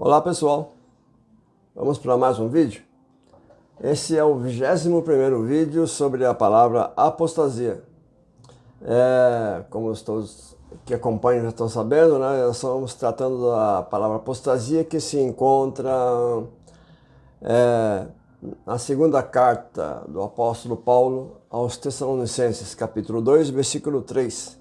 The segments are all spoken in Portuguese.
Olá pessoal, vamos para mais um vídeo. Esse é o 21º vídeo sobre a palavra apostasia. Como todos que acompanham já estão sabendo, né, nós estamos tratando da palavra apostasia que se encontra na segunda carta do apóstolo Paulo aos Tessalonicenses, capítulo 2, versículo 3.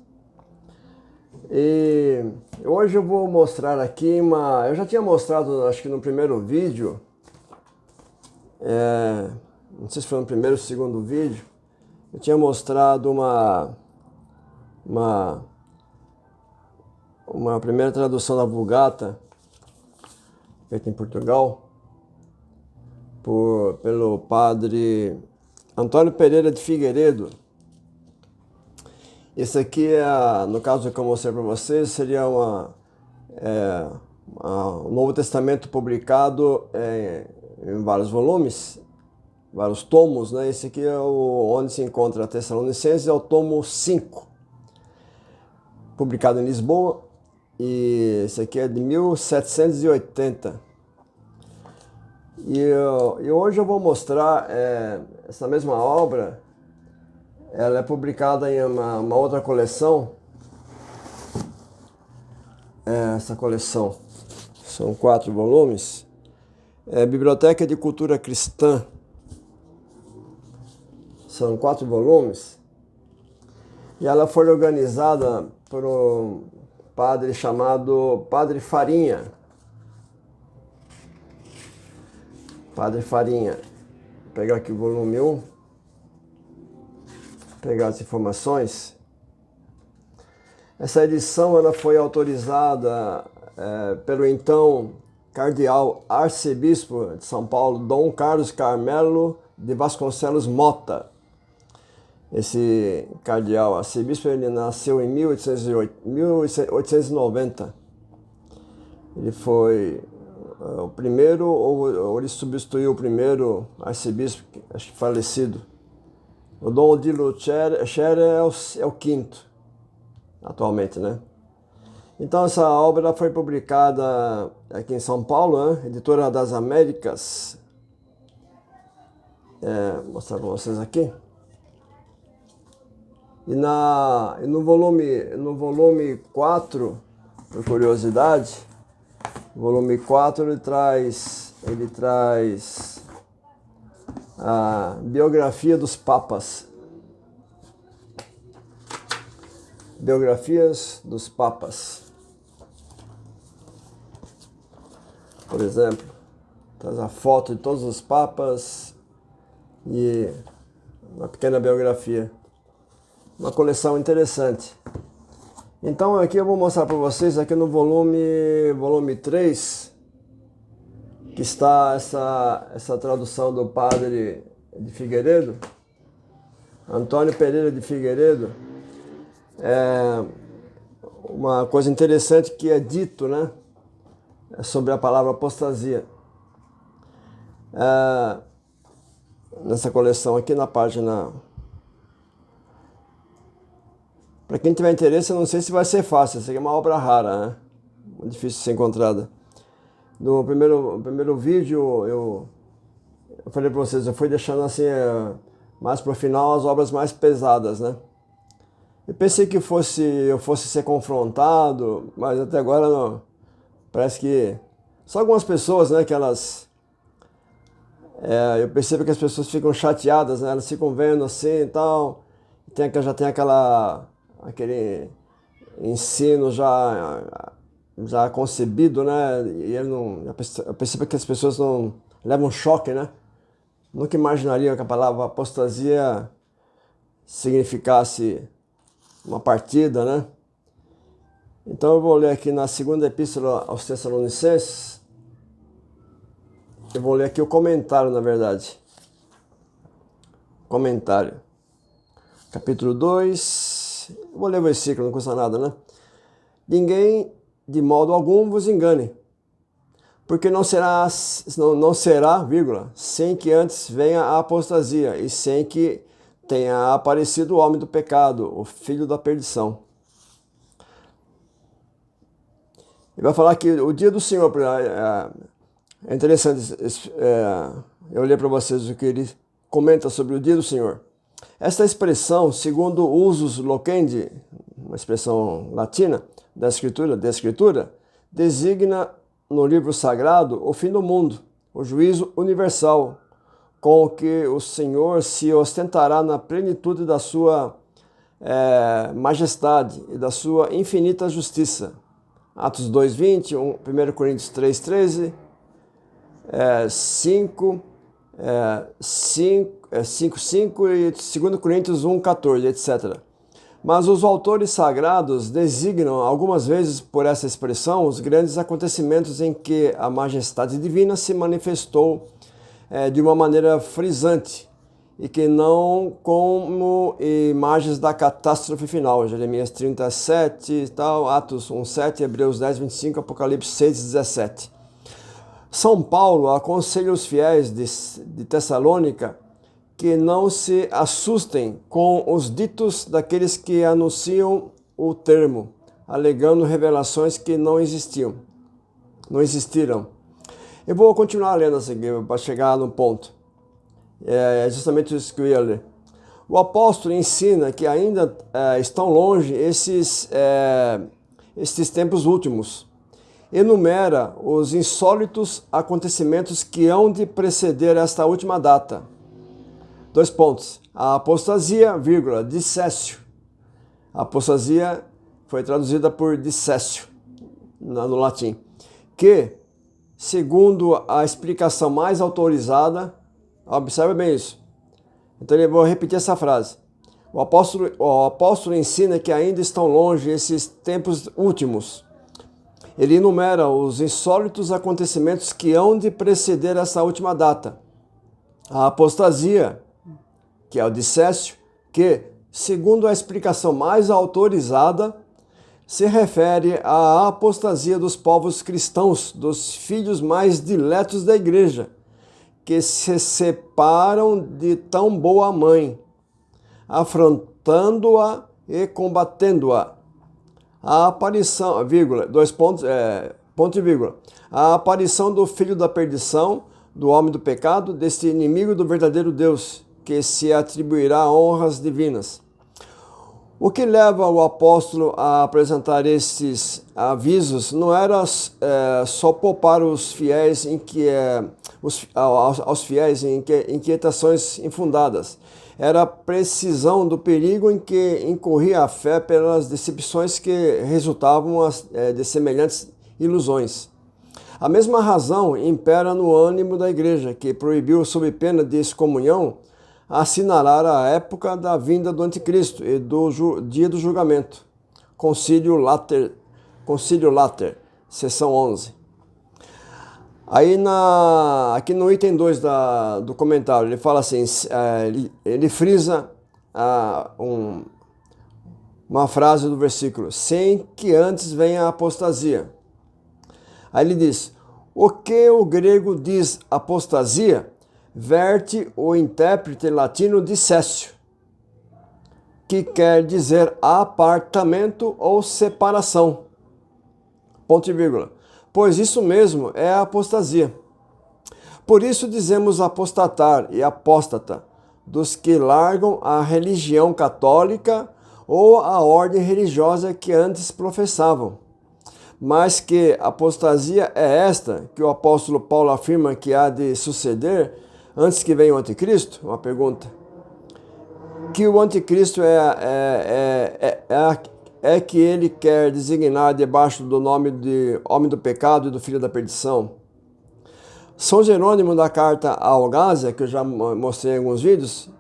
E hoje eu vou mostrar aqui eu já tinha mostrado, acho que no primeiro vídeo, não sei se foi no primeiro ou segundo vídeo, eu tinha mostrado uma primeira tradução da Vulgata, feita em Portugal, pelo padre Antônio Pereira de Figueiredo. Esse aqui, no caso que eu mostrei para vocês, seria um Novo Testamento publicado em vários volumes, vários tomos, né? Esse aqui é onde se encontra a Tessalonicenses, é o tomo 5, publicado em Lisboa, e esse aqui é de 1780. E hoje eu vou mostrar essa mesma obra. Ela é publicada em uma outra coleção. Essa coleção são 4 volumes. Biblioteca de Cultura Cristã. São 4 volumes. E ela foi organizada por um padre chamado Padre Farinha. Padre Farinha. Vou pegar aqui o volume 1. Pegar as informações. Essa edição ela foi autorizada pelo então cardeal arcebispo de São Paulo, Dom Carlos Carmelo de Vasconcelos Mota. Esse cardeal arcebispo ele nasceu em 1890. Ele foi o primeiro, ou ele substituiu o primeiro arcebispo, acho que falecido. O Dom Odilo Scherer é o quinto, atualmente, né? Então essa obra foi publicada aqui em São Paulo, né? Editora das Américas. Vou mostrar para vocês aqui. E no volume 4, por curiosidade, o volume 4 ele traz a biografia dos papas. Biografias dos papas. Por exemplo, traz a foto de todos os papas e uma pequena biografia. Uma coleção interessante. Então aqui eu vou mostrar para vocês aqui no volume 3, que está essa tradução do padre de Figueiredo, Antônio Pereira de Figueiredo. Uma coisa interessante que é dito, né, sobre a palavra apostasia. Nessa coleção aqui na página... Para quem tiver interesse, eu não sei se vai ser fácil, essa aqui é uma obra rara, né? Muito difícil de ser encontrada. No primeiro vídeo, eu falei para vocês, eu fui deixando assim, mais para o final, as obras mais pesadas, né? Eu pensei que eu fosse ser confrontado, mas até agora não. Parece que só algumas pessoas, né, que elas... eu percebo que as pessoas ficam chateadas, né? Elas ficam vendo assim e tal, já tem aquele ensino já concebido, né? E eu percebo que as pessoas não levam um choque, né? Nunca imaginariam que a palavra apostasia significasse uma partida, né? Então eu vou ler aqui na segunda epístola aos Tessalonicenses. Eu vou ler aqui o comentário, na verdade. Comentário. Capítulo 2. Vou ler o versículo, não custa nada, né? Ninguém, de modo algum, vos engane, porque não será, vírgula, sem que antes venha a apostasia, e sem que tenha aparecido o homem do pecado, o filho da perdição. Ele vai falar que o dia do Senhor, é interessante, eu ler para vocês o que ele comenta sobre o dia do Senhor. Esta expressão, segundo usus loquendi, uma expressão latina da Escritura, designa no livro sagrado o fim do mundo, o juízo universal, com que o Senhor se ostentará na plenitude da sua majestade e da sua infinita justiça. Atos 2:20, 1 Coríntios 3:13, 5:5 e 2 Coríntios 1:14, etc. Mas os autores sagrados designam algumas vezes por essa expressão os grandes acontecimentos em que a majestade divina se manifestou de uma maneira frisante e que não como imagens da catástrofe final. Jeremias 37, tal, Atos 1:7, Hebreus 10:25, Apocalipse 6:17. São Paulo aconselha os fiéis de Tessalônica que não se assustem com os ditos daqueles que anunciam o termo, alegando revelações que não existiram. Eu vou continuar lendo assim, para chegar no ponto. É justamente isso que eu ia ler. O apóstolo ensina que ainda estão longe esses tempos últimos. Enumera os insólitos acontecimentos que hão de preceder esta última data. 2 pontos. A apostasia, dissécio. A apostasia foi traduzida por dissécio no latim. Que, segundo a explicação mais autorizada, observe bem isso. Então eu vou repetir essa frase. O apóstolo ensina que ainda estão longe esses tempos últimos. Ele enumera os insólitos acontecimentos que hão de preceder essa última data. A apostasia, que é o dissécio, que, segundo a explicação mais autorizada, se refere à apostasia dos povos cristãos, dos filhos mais diletos da igreja, que se separam de tão boa mãe, afrontando-a e combatendo-a. A aparição, ponto e vírgula. A aparição do filho da perdição, do homem do pecado, deste inimigo do verdadeiro Deus, que se atribuirá honras divinas. O que leva o apóstolo a apresentar esses avisos não era só poupar os fiéis aos fiéis em inquietações infundadas. Era a precisão do perigo em que incorria a fé pelas decepções que resultavam de semelhantes ilusões. A mesma razão impera no ânimo da igreja, que proibiu, sob pena de excomunhão, assinalar a época da vinda do anticristo e do dia do julgamento. Concílio Later, seção 11. Aí aqui no item 2 do comentário, ele fala assim, ele frisa uma frase do versículo, sem que antes venha a apostasia. Aí ele diz, o que o grego diz apostasia, verte o intérprete latino dissécio, que quer dizer apartamento ou separação. Ponto e vírgula. Pois isso mesmo é a apostasia. Por isso dizemos apostatar e apóstata, dos que largam a religião católica ou a ordem religiosa que antes professavam. Mas que apostasia é esta que o apóstolo Paulo afirma que há de suceder antes que venha o anticristo? Uma pergunta. Que o anticristo é que ele quer designar debaixo do nome de homem do pecado e do filho da perdição. São Jerônimo, da carta a Algásia, que eu já mostrei em alguns vídeos,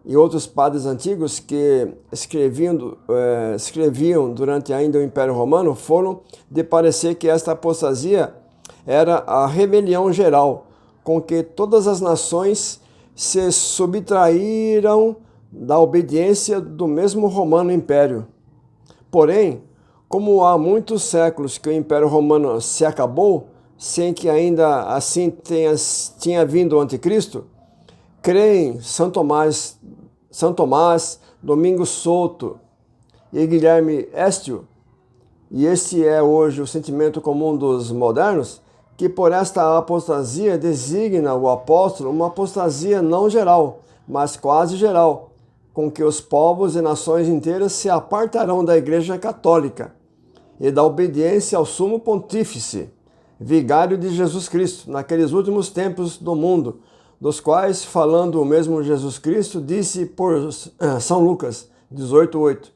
e outros padres antigos que escreviam durante ainda o Império Romano, foram de parecer que esta apostasia era a rebelião geral, com que todas as nações se subtraíram da obediência do mesmo Romano Império. Porém, como há muitos séculos que o Império Romano se acabou, sem que ainda assim tinha vindo o Anticristo, creem São Tomás, Domingos Souto e Guilherme Estio, e este é hoje o sentimento comum dos modernos, que por esta apostasia designa o apóstolo uma apostasia não geral, mas quase geral, com que os povos e nações inteiras se apartarão da Igreja Católica e da obediência ao Sumo Pontífice, vigário de Jesus Cristo, naqueles últimos tempos do mundo, dos quais, falando o mesmo Jesus Cristo, disse por São Lucas 18:8,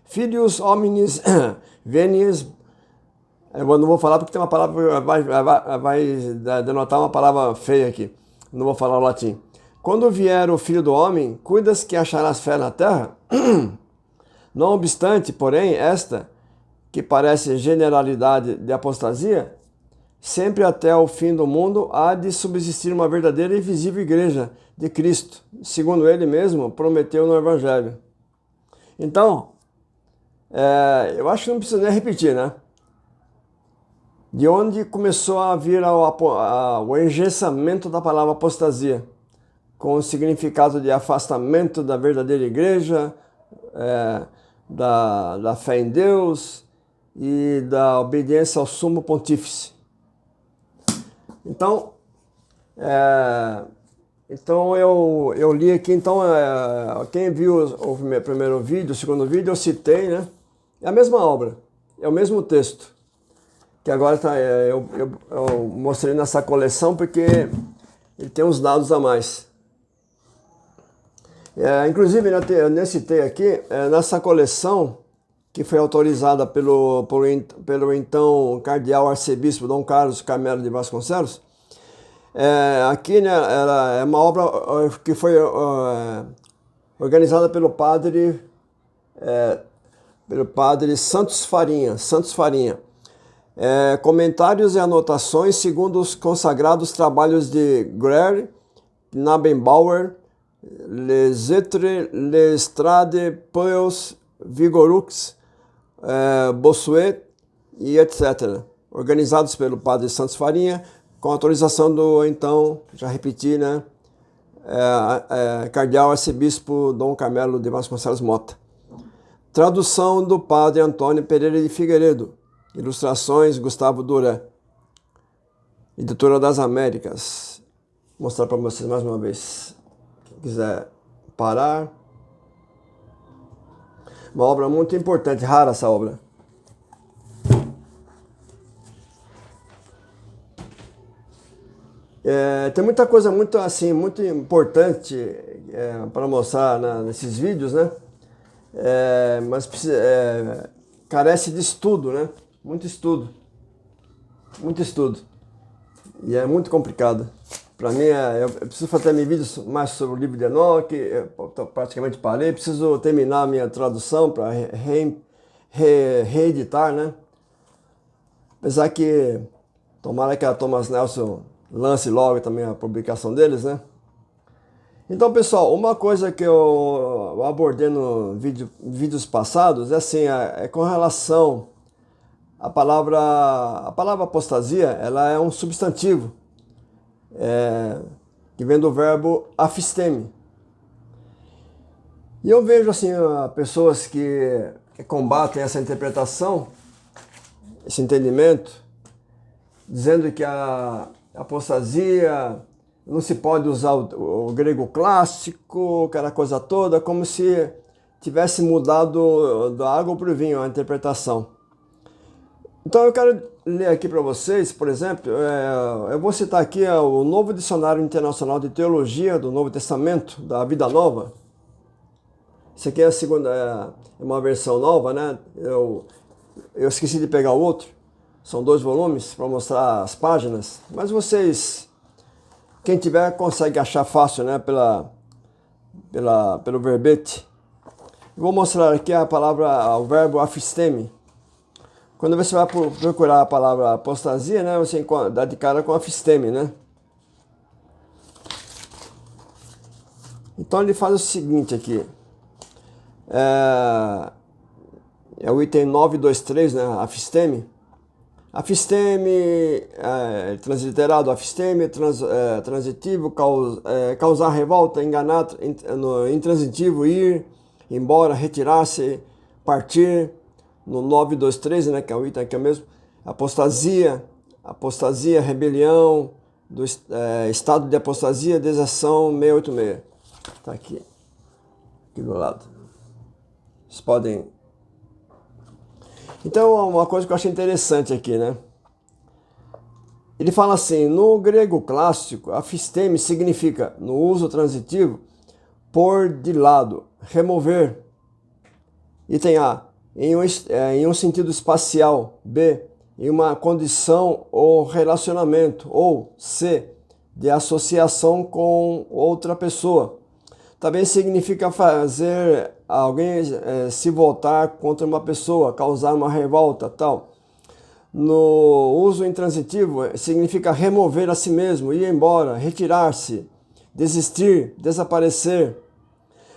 Filius hominis venies. Eu não vou falar porque tem uma palavra vai denotar uma palavra feia aqui. Não vou falar o latim. Quando vier o Filho do Homem, cuidas que acharás fé na terra? Não obstante, porém, esta, que parece generalidade de apostasia, sempre até o fim do mundo há de subsistir uma verdadeira e visível igreja de Cristo, segundo ele mesmo prometeu no Evangelho. Então, eu acho que não precisa nem repetir, né? De onde começou a vir o engessamento da palavra apostasia, com o significado de afastamento da verdadeira igreja, da fé em Deus e da obediência ao Sumo Pontífice. Então, eu li aqui, então, quem viu o primeiro vídeo, o segundo vídeo, eu citei, né? É a mesma obra, é o mesmo texto, que agora eu mostrei nessa coleção porque ele tem uns dados a mais. Inclusive, eu citei aqui, nessa coleção, que foi autorizada pelo então cardeal arcebispo Dom Carlos Carmelo de Vasconcelos, aqui, né, ela é uma obra que foi organizada pelo padre Santos Farinha. Comentários e anotações segundo os consagrados trabalhos de Greer, Nabenbauer, Les Êtres, Lestrade, Peus, Vigorux, Bossuet e etc. Organizados pelo padre Santos Farinha, com autorização do, então, já repeti, né, cardeal arcebispo Dom Carmelo de Vasconcelos Mota. Tradução do padre Antônio Pereira de Figueiredo. Ilustrações Gustavo Duré. Editora das Américas. Vou mostrar para vocês mais uma vez. Quem quiser parar. Uma obra muito importante, rara essa obra. Tem muita coisa muito importante para mostrar nesses vídeos, né? Mas carece de estudo, né? Muito estudo. E é muito complicado. Para mim, eu preciso fazer vídeos mais sobre o livro de Enoque, eu praticamente parei, preciso terminar a minha tradução para reeditar, né? Apesar que, tomara que a Thomas Nelson lance logo também a publicação deles, né? Então, pessoal, uma coisa que eu abordei no vídeos passados é com relação à palavra apostasia. Ela é um substantivo que vem do verbo afisteme. E eu vejo assim pessoas que combatem essa interpretação, esse entendimento, dizendo que a apostasia não se pode usar o grego clássico, aquela coisa toda, como se tivesse mudado da água para o vinho a interpretação. Então eu quero ler aqui para vocês, por exemplo, eu vou citar aqui o Novo Dicionário Internacional de Teologia do Novo Testamento, da Vida Nova. Isso aqui é a segunda, uma versão nova, né? Eu esqueci de pegar o outro. São 2 volumes para mostrar as páginas, mas vocês, quem tiver, consegue achar fácil, né? Pelo verbete. Vou mostrar aqui o verbo afisteme. Quando você vai procurar a palavra apostasia, né? Você dá de cara com afisteme, né? Então ele faz o seguinte aqui. É o item 923, né? Afisteme. Afisteme, transliterado, afisteme, transitivo, causar revolta, enganar, no intransitivo, ir, embora, retirar-se, partir, no 923, né, que é o item aqui mesmo, apostasia, rebelião, estado de apostasia, deserção 686. Tá aqui do lado. Vocês podem... Então, uma coisa que eu achei interessante aqui, né? Ele fala assim, no grego clássico, afisteme significa, no uso transitivo, pôr de lado, remover. Item A, em um sentido espacial. B, em uma condição ou relacionamento. Ou C, de associação com outra pessoa. Também significa fazer alguém se voltar contra uma pessoa, causar uma revolta, tal. No uso intransitivo, significa remover a si mesmo, ir embora, retirar-se, desistir, desaparecer.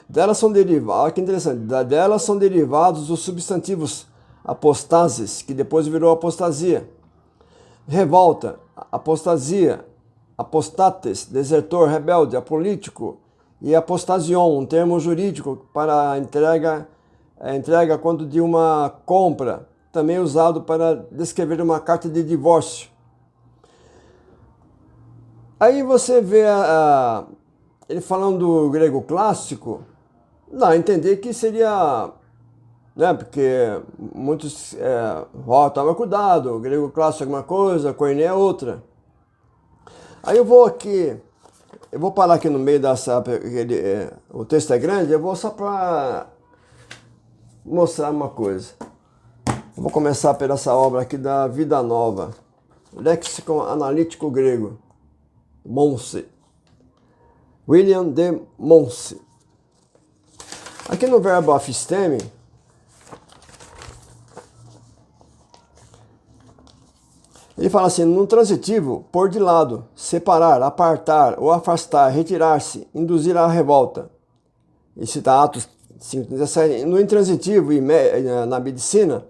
Delas são derivados, olha que interessante, delas são derivados os substantivos apostases, que depois virou apostasia. Revolta, apostasia, apostates, desertor, rebelde, apolítico, e apostasion, um termo jurídico para entrega quando de uma compra, também usado para descrever uma carta de divórcio. Aí você vê ele falando do grego clássico, dá a entender que seria, né, porque muitos, toma cuidado, o grego clássico é uma coisa, koiné é outra. Aí eu vou parar aqui no meio dessa, o texto é grande, eu vou só para mostrar uma coisa. Eu vou começar por essa obra aqui da Vida Nova, Léxico Analítico Grego, Monse, William de Monse. Aqui no verbo afisteme, ele fala assim, no transitivo, pôr de lado, separar, apartar ou afastar, retirar-se, induzir à revolta. Esse está Atos 5:17. No intransitivo e na medicina,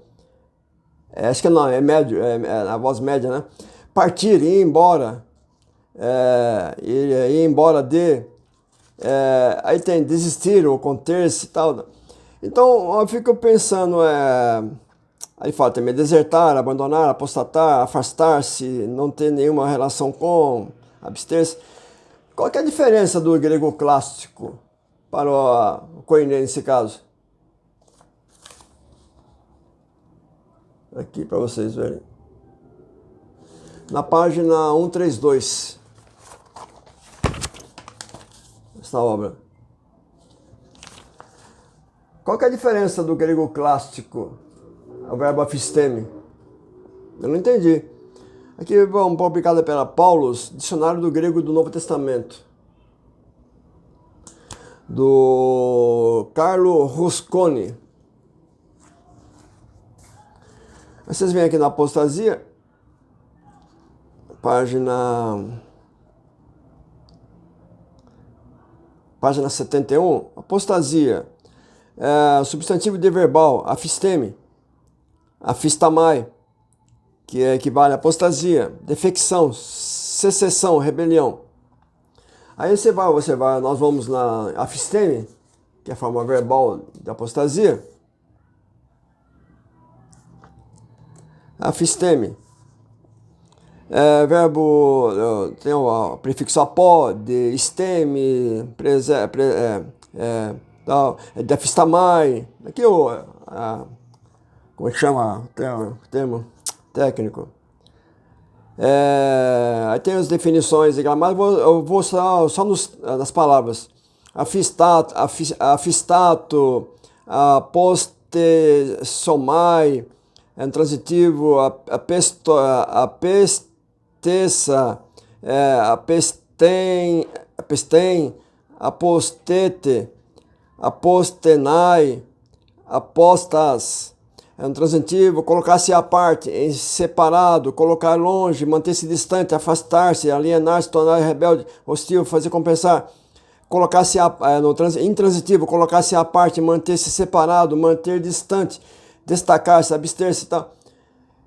acho que não, é médio, é a voz média, né? Partir, ir embora, ir embora de, aí tem desistir ou conter-se e tal. Então eu fico pensando, aí fala também desertar, abandonar, apostatar, afastar-se, não ter nenhuma relação com, abster-se. Qual que é a diferença do grego clássico para o koiné nesse caso? Aqui para vocês verem. Na página 132. Essa obra. Qual que é a diferença do grego clássico ao verbo afisteme? Eu não entendi. Aqui é publicada pela Paulus, Dicionário do Grego do Novo Testamento, do Carlo Rusconi. Aí vocês vêm aqui na apostasia, página 71, apostasia, substantivo de verbal, afisteme, afistamai, que equivale a apostasia, defecção, secessão, rebelião. Aí nós vamos na afisteme, que é a forma verbal da apostasia. Afisteme. Verbo, tem o prefixo apó, de esteme, de afistamai. Aqui como é que chama o termo técnico? Aí tem as definições de gramática, eu vou só nas palavras. Afistato, apostesomai, é um transitivo, apesteça, apesten, apostete, apostenai, apostas, é um transitivo, colocar-se à parte, em separado, colocar longe, manter-se distante, afastar-se, alienar-se, tornar rebelde, hostil, fazer compensar. Colocar-se intransitivo, colocar-se à parte, manter-se separado, manter distante, destacar-se, abster-se, tal.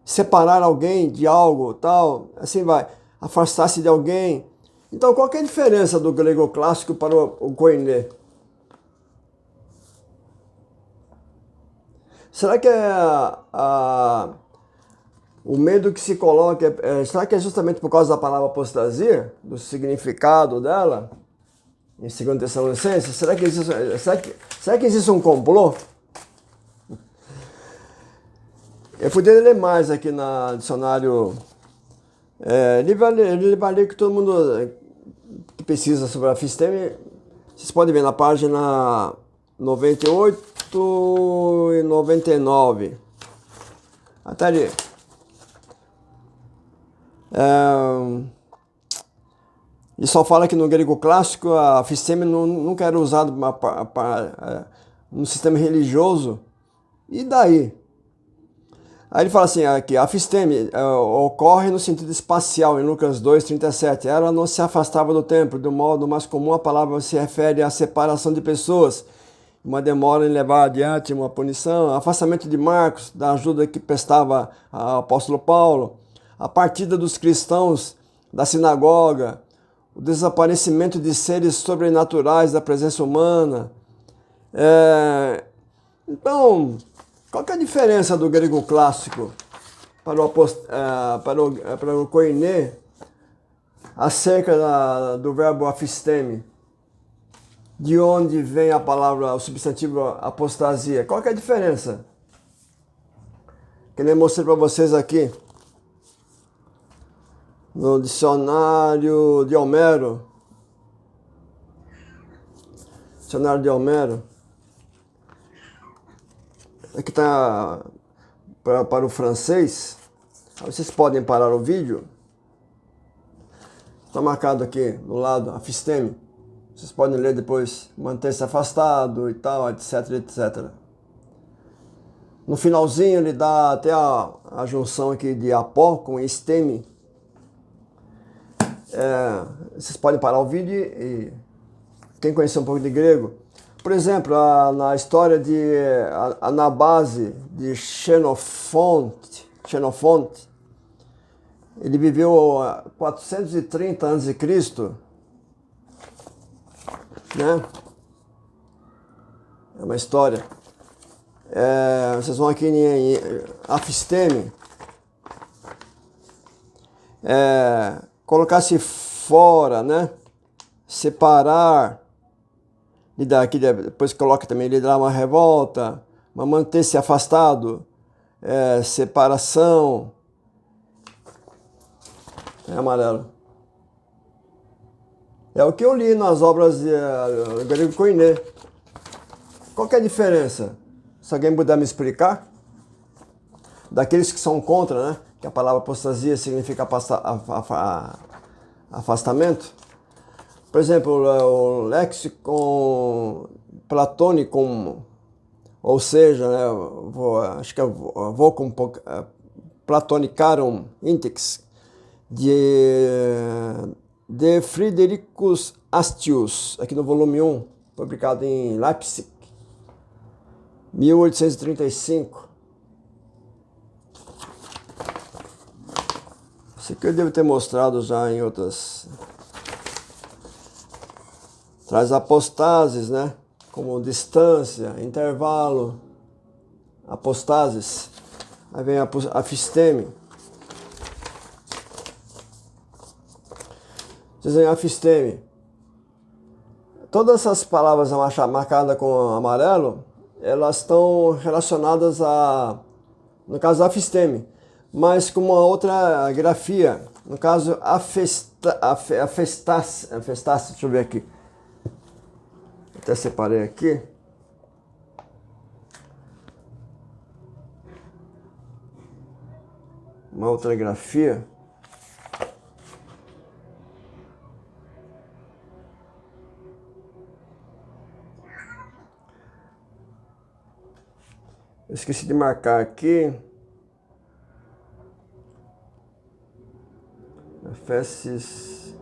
Separar alguém de algo, tal, assim vai. Afastar-se de alguém. Então, qual que é a diferença do grego clássico para o koiné? Será que o medo que se coloca, será que é justamente por causa da palavra apostasia, do significado dela, em 2 Tessalonicenses? Será que existe um complô? Eu poderia ler mais aqui no dicionário livraria que todo mundo que pesquisa sobre a FISTEM, vocês podem ver na página 98 e 99. Até ali. E só fala que no grego clássico a FISTEM nunca era usada no sistema religioso. E daí? Aí ele fala assim, aqui, a FISTEM ocorre no sentido espacial, em Lucas 2:37. Ela não se afastava do templo, do modo mais comum a palavra se refere à separação de pessoas, uma demora em levar adiante uma punição, afastamento de Marcos, da ajuda que prestava ao apóstolo Paulo, a partida dos cristãos da sinagoga, o desaparecimento de seres sobrenaturais da presença humana. Então, qual que é a diferença do grego clássico para o koiné acerca do verbo afisteme? De onde vem a palavra, o substantivo apostasia? Qual que é a diferença? Que nem mostrei para vocês aqui no dicionário de Homero. Dicionário de Homero. Aqui está para o francês. Vocês podem parar o vídeo. Está marcado aqui do lado, afisteme. Vocês podem ler depois, manter-se afastado e tal, etc, etc. No finalzinho ele dá até a junção aqui de apó com esteme. Vocês podem parar o vídeo e quem conhecer um pouco de grego. Por exemplo, na história de Anabase de Xenofonte, ele viveu 430 a.C., né? É uma história. Vocês vão aqui em afisteme. Colocar-se fora, né? Separar. Aqui depois coloca também liderar uma revolta, mas manter-se afastado, separação. É amarelo. É o que eu li nas obras de grego koiné. Qual que é a diferença? Se alguém puder me explicar? Daqueles que são contra, né? Que a palavra apostasia significa afastamento. Por exemplo, o lexicon platônico, ou seja, né, vocum platonicarum index de Fridericus Astius, aqui no volume 1, publicado em Leipzig, 1835. Isso aqui eu devo ter mostrado já em outras. Traz apostases, né? Como distância, intervalo, apostases. Aí vem a afisteme. Dizem afisteme. Todas essas palavras marcadas com amarelo, elas estão relacionadas no caso, afisteme, mas com uma outra grafia. No caso, afestasse, deixa eu ver aqui. Até separei aqui. Uma outra grafia. Eu esqueci de marcar aqui. Festes.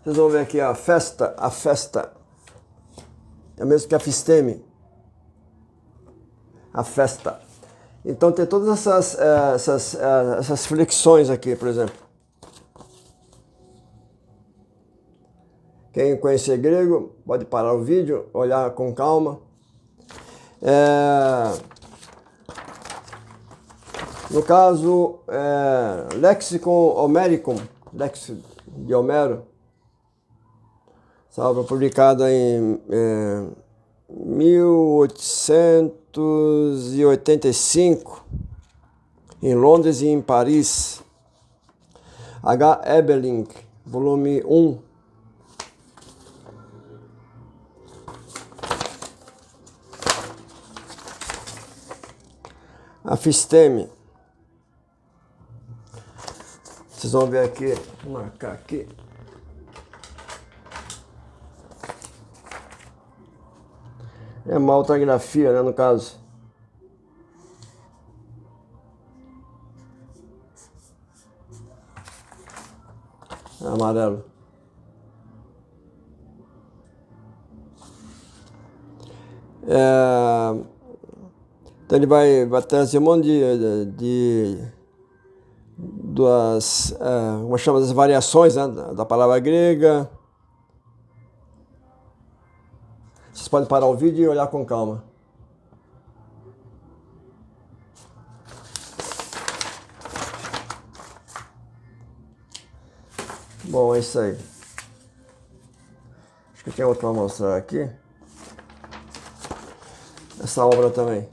Vocês vão ver aqui a festa. É o mesmo que a fisteme. A festa. Então tem todas essas flexões aqui, por exemplo. Quem conhecer grego pode parar o vídeo, olhar com calma. No caso, Lexicon Homericum, Lexicon de Homero, essa obra publicada em 1885, em Londres e em Paris. H. Ebeling, volume 1. Afisteme. Vocês vão ver aqui, vou marcar aqui. É uma ortografia, né, no caso. É amarelo. Então ele vai trazer um monte como chama, das variações, né, da palavra grega. Vocês podem parar o vídeo e olhar com calma. Bom, é isso aí. Acho que tem outro para mostrar aqui. Essa obra também.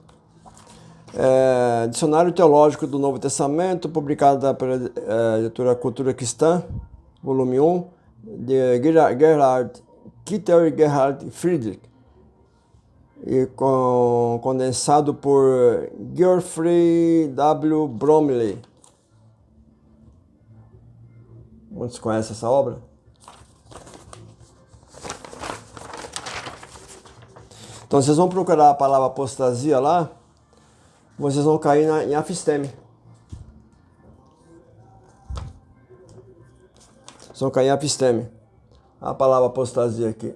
Dicionário Teológico do Novo Testamento, publicado pela editora Cultura Cristã, volume 1, de Gerhard Kittel e Gerhard Friedrich, e condensado por Geoffrey W. Bromley. Muitos conhecem essa obra? Então vocês vão procurar a palavra apostasia lá, vocês vão cair em afisteme. Vocês vão cair em afisteme. A palavra apostasia aqui.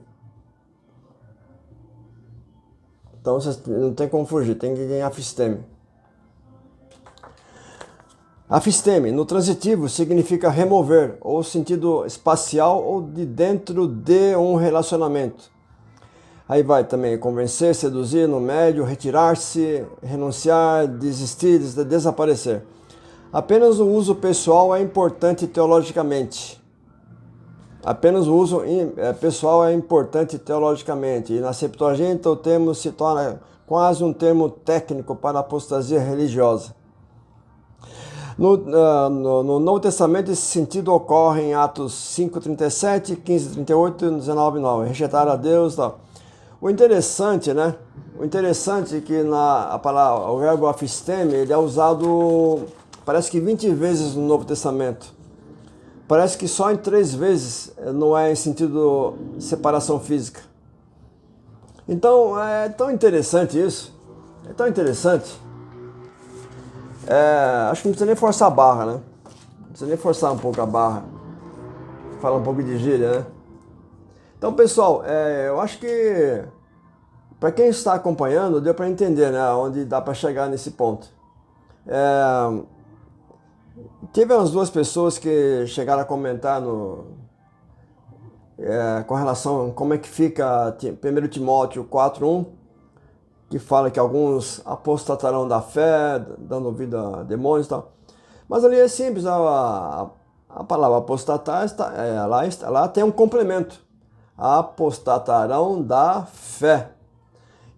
Então vocês não tem como fugir, tem que ir em afisteme. Afisteme, no transitivo, significa remover, ou sentido espacial ou de dentro de um relacionamento. Aí vai também convencer, seduzir, no médio, retirar-se, renunciar, desistir, desaparecer. Apenas o uso pessoal é importante teologicamente. Apenas o uso pessoal é importante teologicamente. E na Septuaginta o termo se torna quase um termo técnico para a apostasia religiosa. No Novo Testamento, esse sentido ocorre em Atos 5:37, 15:38 e 19:9. Rejeitar a Deus e tal. O interessante, né? O interessante é que o verbo afisteme, ele é usado, parece que 20 vezes no Novo Testamento. Parece que só em 3 vezes não é em sentido separação física. Então, é tão interessante isso. É tão interessante. Acho que não precisa nem forçar a barra, né? Não precisa nem forçar um pouco a barra. Falar um pouco de gíria, né? Então, pessoal, eu acho que para quem está acompanhando, deu para entender, né, onde dá para chegar nesse ponto. Teve umas 2 pessoas que chegaram a comentar com relação a como é que fica 1 Timóteo 4:1, que fala que alguns apostatarão da fé, dando ouvido a demônios e tal. Mas ali é simples, a palavra apostatar, lá tem um complemento. Apostatarão da fé.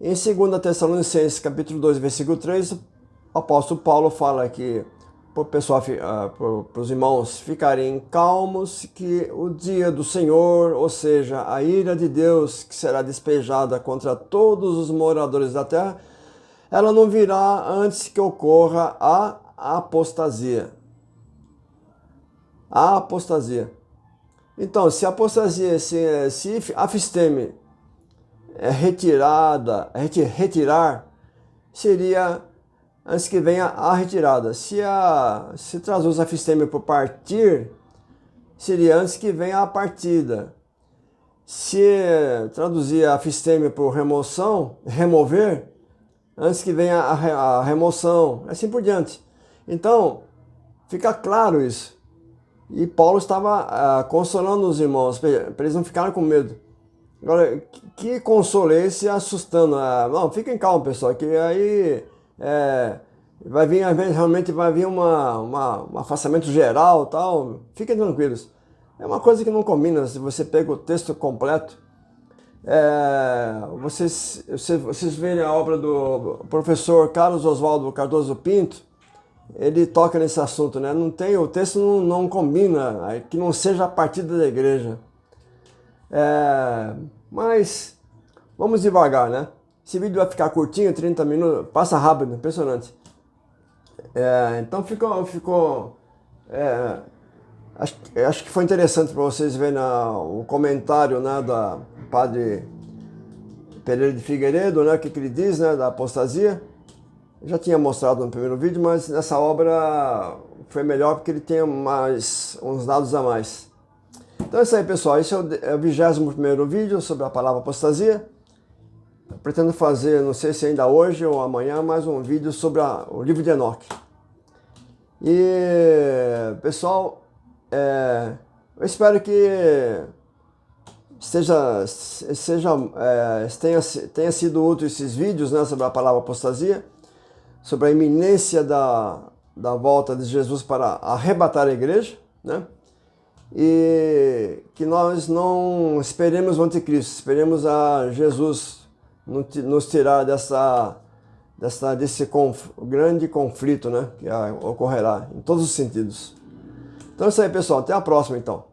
Em 2 Tessalonicenses, capítulo 2, versículo 3, o apóstolo Paulo fala que para os irmãos ficarem calmos, que o dia do Senhor, ou seja, a ira de Deus que será despejada contra todos os moradores da terra, ela não virá antes que ocorra a apostasia. A apostasia. Então, se a apostasia, se afisteme é retirar, seria antes que venha a retirada. Se traduz afisteme por partir, seria antes que venha a partida. Se traduzir afisteme por remover, antes que venha a remoção, assim por diante. Então, fica claro isso. E Paulo estava consolando os irmãos, para eles não ficarem com medo. Agora, que consolo é esse assustando? Não, fiquem calmos, pessoal, que aí vai vir, realmente vai vir um afastamento geral e tal. Fiquem tranquilos. É uma coisa que não combina. Se você pega o texto completo, vocês verem a obra do professor Carlos Oswaldo Cardoso Pinto, ele toca nesse assunto, né? Não tem, o texto não combina, que não seja a partida da igreja. Mas vamos devagar, né? Esse vídeo vai ficar curtinho, 30 minutos, passa rápido, impressionante. Então acho que foi interessante para vocês verem o comentário, né, da padre Pereira de Figueiredo, né, o que ele diz, né, da apostasia. Eu já tinha mostrado no primeiro vídeo, mas nessa obra foi melhor porque ele tem uns dados a mais. Então é isso aí, pessoal. Esse é o 21º vídeo sobre a palavra apostasia. Eu pretendo fazer, não sei se ainda hoje ou amanhã, mais um vídeo sobre o livro de Enoque. E, pessoal, eu espero que tenha sido útil esses vídeos, né, sobre a palavra apostasia, sobre a iminência da volta de Jesus para arrebatar a igreja, né? E que nós não esperemos o anticristo, esperemos a Jesus nos tirar desse grande conflito, né, que ocorrerá em todos os sentidos. Então é isso aí, pessoal. Até a próxima, então.